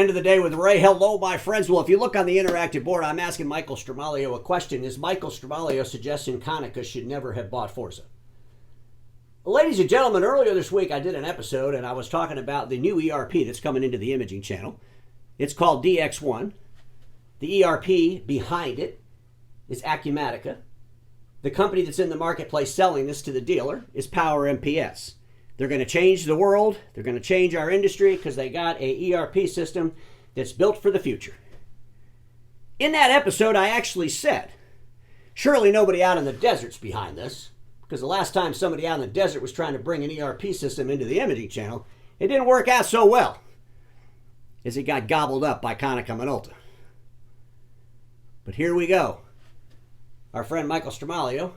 End of the day with Ray. Hello, my friends. Well, if you look on the interactive board, I'm asking Michael Stramaglio a question. Is Michael Stramaglio suggesting Konica should never have bought FORZA? Ladies and gentlemen, earlier this week I did an episode and I was talking about the new ERP that's coming into the imaging channel. It's called DX1. The ERP behind it is Acumatica. The company that's in the marketplace selling this to the dealer is Power MPS. They're going to change the world. They're going to change our industry because they got a ERP system that's built for the future. In that episode, I actually said, surely nobody out in the desert's behind this, because the last time somebody out in the desert was trying to bring an ERP system into the imaging channel, it didn't work out so well, as it got gobbled up by Konica Minolta. But here we go. Our friend Michael Stramaglio,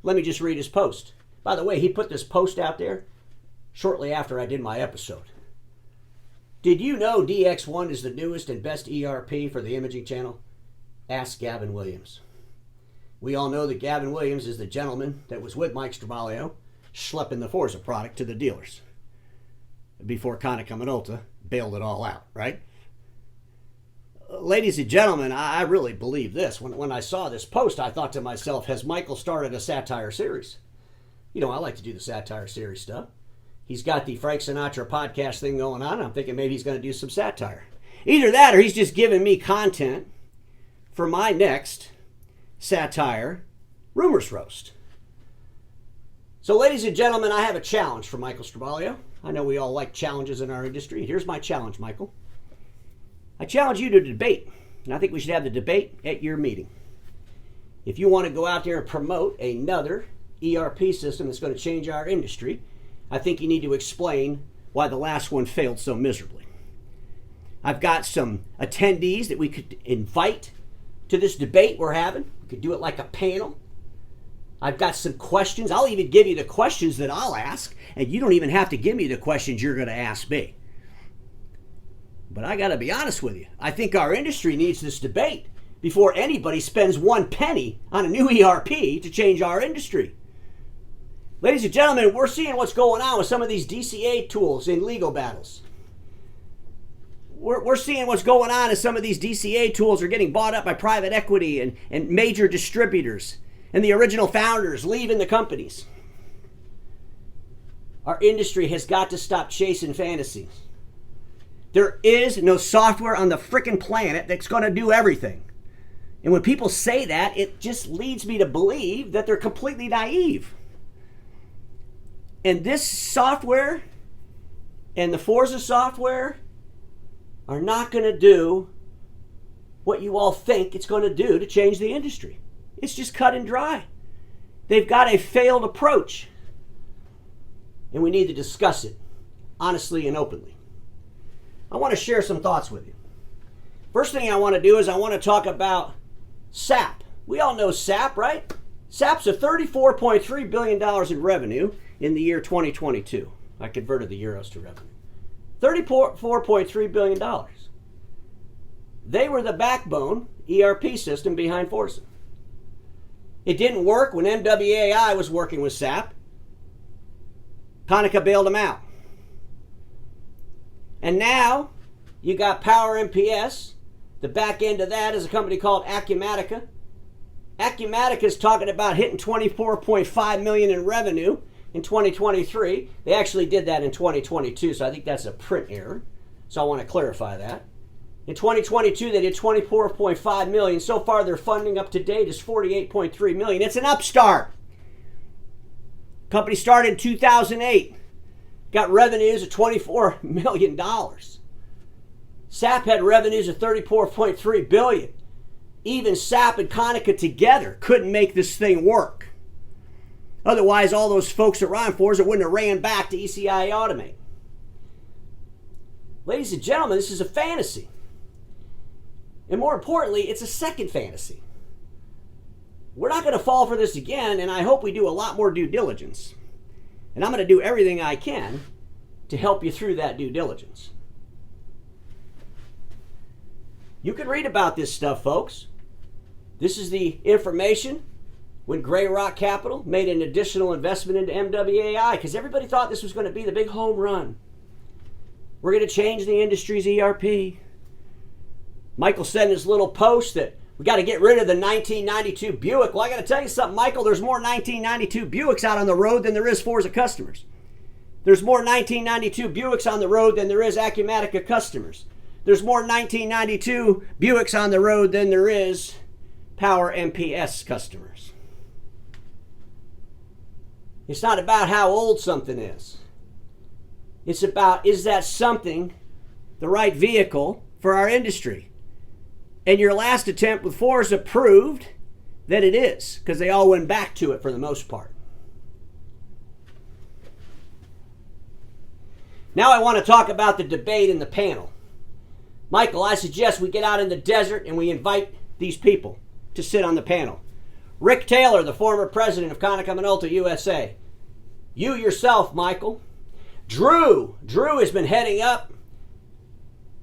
let me just read his post. By the way, he put this post out there shortly after I did my episode. Did you know DX1 is the newest and best ERP for the imaging channel? Ask Gavin Williams. We all know that Gavin Williams is the gentleman that was with Mike Stramaglio schlepping the FORZA product to the dealers before Konica Minolta bailed it all out, right? Ladies and gentlemen, I really believe this. When I saw this post, I thought to myself, has Michael started a satire series? You know, I like to do the satire series stuff. He's got the Frank Sinatra podcast thing going on. I'm thinking maybe he's going to do some satire. Either that or he's just giving me content for my next satire rumors roast. So, ladies and gentlemen, I have a challenge for Michael Stramaglio. I know we all like challenges in our industry. Here's my challenge, Michael. I challenge you to debate, and I think we should have the debate at your meeting. If you want to go out there and promote another ERP system that's going to change our industry, I think you need to explain why the last one failed so miserably. I've got some attendees that we could invite to this debate we're having. We could do it like a panel. I've got some questions. I'll even give you the questions that I'll ask, and you don't even have to give me the questions you're going to ask me. But I got to be honest with you. I think our industry needs this debate before anybody spends one penny on a new ERP to change our industry. Ladies and gentlemen, we're seeing what's going on with some of these DCA tools in legal battles. We're seeing what's going on as some of these DCA tools are getting bought up by private equity and major distributors, and the original founders leaving the companies. Our industry has got to stop chasing fantasies. There is no software on the frickin' planet that's going to do everything. And when people say that, it just leads me to believe that they're completely naive. And this software and the FORZA software are not going to do what you all think it's going to do to change the industry. It's just cut and dry. They've got a failed approach. And we need to discuss it honestly and openly. I want to share some thoughts with you. First thing I want to do is I want to talk about SAP. We all know SAP, right? SAP's a $34.3 billion in revenue in the year 2022. I converted the euros to revenue. $34.3 billion. They were the backbone ERP system behind FORZA. It didn't work when MWAI was working with SAP. Konica bailed them out. And now you got Power MPS. The back end of that is a company called Acumatica. Acumatica is talking about hitting $24.5 million in revenue in 2023. They actually did that in 2022, so I think that's a print error. So I want to clarify that. In 2022, they did $24.5 million. So far, their funding up to date is $48.3 million. It's an upstart. Company started in 2008. Got revenues of $24 million. SAP had revenues of $34.3 billion. Even SAP and Konica together couldn't make this thing work. Otherwise, all those folks that ran FORZA wouldn't have ran back to ECI Automate. Ladies and gentlemen, this is a fantasy. And more importantly, it's a second fantasy. We're not going to fall for this again, and I hope we do a lot more due diligence. And I'm going to do everything I can to help you through that due diligence. You can read about this stuff, folks. This is the information when Grey Rock Capital made an additional investment into MWAI because everybody thought this was going to be the big home run. We're going to change the industry's ERP. Michael said in his little post that we got to get rid of the 1992 Buick. Well, I got to tell you something, Michael. There's more 1992 Buicks out on the road than there is FORZA customers. There's more 1992 Buicks on the road than there is Acumatica customers. There's more 1992 Buicks on the road than there is Power MPS customers. It's not about how old something is. It's about, is that something the right vehicle for our industry? And your last attempt with FORZA proved that it is, because they all went back to it for the most part. Now I want to talk about the debate in the panel. Michael, I suggest we get out in the desert and we invite these people to sit on the panel. Rick Taylor, the former president of Konica Minolta USA. You yourself, Michael. Drew has been heading up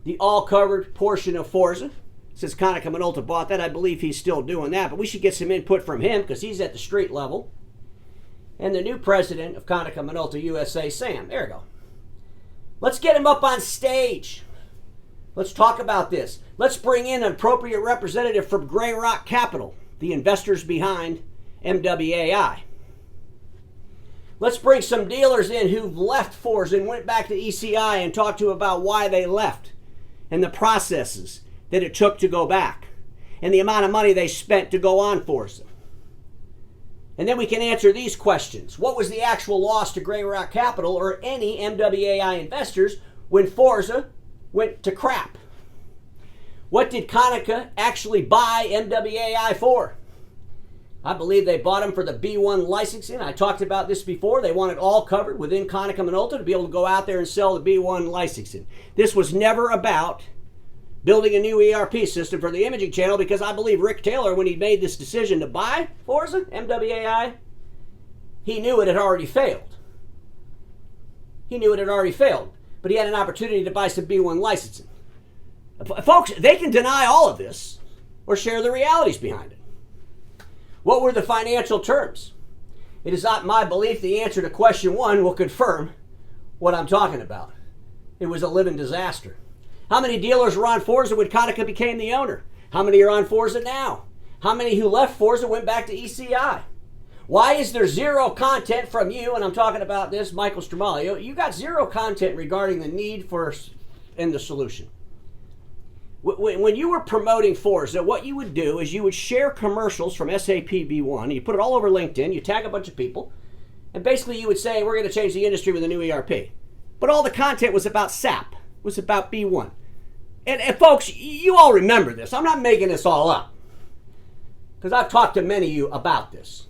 the all-covered portion of FORZA. Since Konica Minolta bought that, I believe he's still doing that, but we should get some input from him because he's at the street level. And the new president of Konica Minolta USA, Sam. There we go. Let's get him up on stage. Let's talk about this. Let's bring in an appropriate representative from Grey Rock Capital, the investors behind MWAI. Let's bring some dealers in who've left FORZA and went back to ECI and talk to them about why they left and the processes that it took to go back and the amount of money they spent to go on FORZA. And then we can answer these questions. What was the actual loss to Grey Rock Capital or any MWAI investors when FORZA went to crap? What did Konica actually buy MWAI for? I believe they bought them for the B1 licensing. I talked about this before. They wanted all covered within Konica Minolta to be able to go out there and sell the B1 licensing. This was never about building a new ERP system for the imaging channel, because I believe Rick Taylor, when he made this decision to buy FORZA, MWAI, he knew it had already failed. He knew it had already failed, but he had an opportunity to buy some B1 licensing. Folks, they can deny all of this or share the realities behind it. What were the financial terms? It is not my belief the answer to question one will confirm what I'm talking about. It was a living disaster. How many dealers were on FORZA when Konica became the owner? How many are on FORZA now? How many who left FORZA went back to ECI? Why is there zero content from you, and I'm talking about this, Michael Stramaglio, you got zero content regarding the need for and the solution. When you were promoting FORZA, what you would do is you would share commercials from SAP B1, you put it all over LinkedIn, you tag a bunch of people, and basically you would say, we're going to change the industry with a new ERP. But all the content was about SAP, was about B1. And folks, you all remember this. I'm not making this all up, because I've talked to many of you about this.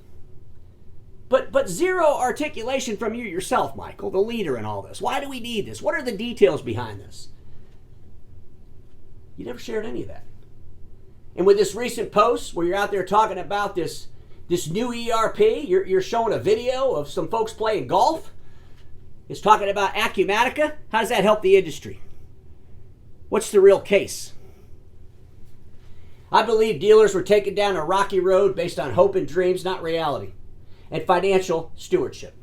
But zero articulation from you yourself, Michael, the leader in all this. Why do we need this? What are the details behind this? You never shared any of that. And with this recent post where you're out there talking about this new ERP, you're showing a video of some folks playing golf. It's talking about Acumatica. How does that help the industry? What's the real case? I believe dealers were taken down a rocky road based on hope and dreams, not reality, and financial stewardship.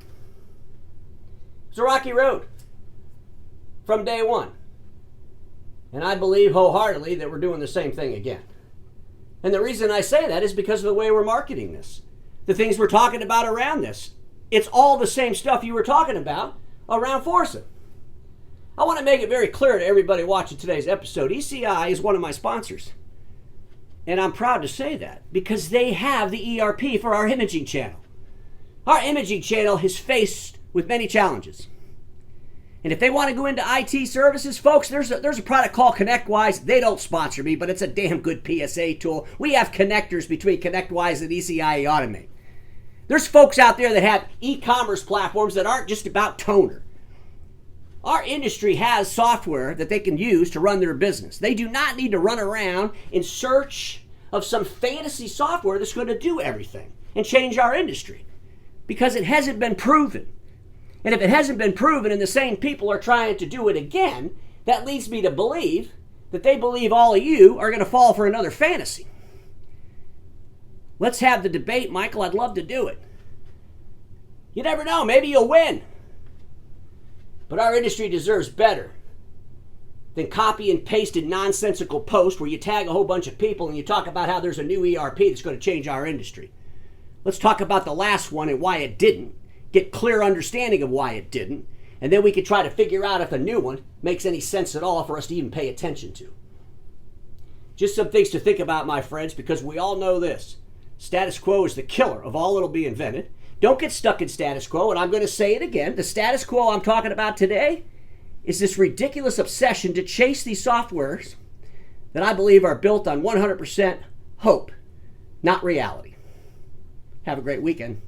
It's a rocky road from day one. And I believe wholeheartedly that we're doing the same thing again. And the reason I say that is because of the way we're marketing this. The things we're talking about around this. It's all the same stuff you were talking about around FORZA. I want to make it very clear to everybody watching today's episode, ECI is one of my sponsors. And I'm proud to say that because they have the ERP for our imaging channel. Our imaging channel is faced with many challenges. And if they want to go into IT services, folks, there's a product called ConnectWise. They don't sponsor me, but it's a damn good PSA tool. We have connectors between ConnectWise and ECI Automate. There's folks out there that have e-commerce platforms that aren't just about toner. Our industry has software that they can use to run their business. They do not need to run around in search of some fantasy software that's going to do everything and change our industry, because it hasn't been proven. And if it hasn't been proven and the same people are trying to do it again, that leads me to believe that they believe all of you are going to fall for another fantasy. Let's have the debate, Michael. I'd love to do it. You never know. Maybe you'll win. But our industry deserves better than copy and pasted nonsensical posts where you tag a whole bunch of people and you talk about how there's a new ERP that's going to change our industry. Let's talk about the last one and why it didn't. Get clear understanding of why it didn't. And then we can try to figure out if a new one makes any sense at all for us to even pay attention to. Just some things to think about, my friends, because we all know this. Status quo is the killer of all that'll be invented. Don't get stuck in status quo, and I'm going to say it again. The status quo I'm talking about today is this ridiculous obsession to chase these softwares that I believe are built on 100% hope, not reality. Have a great weekend.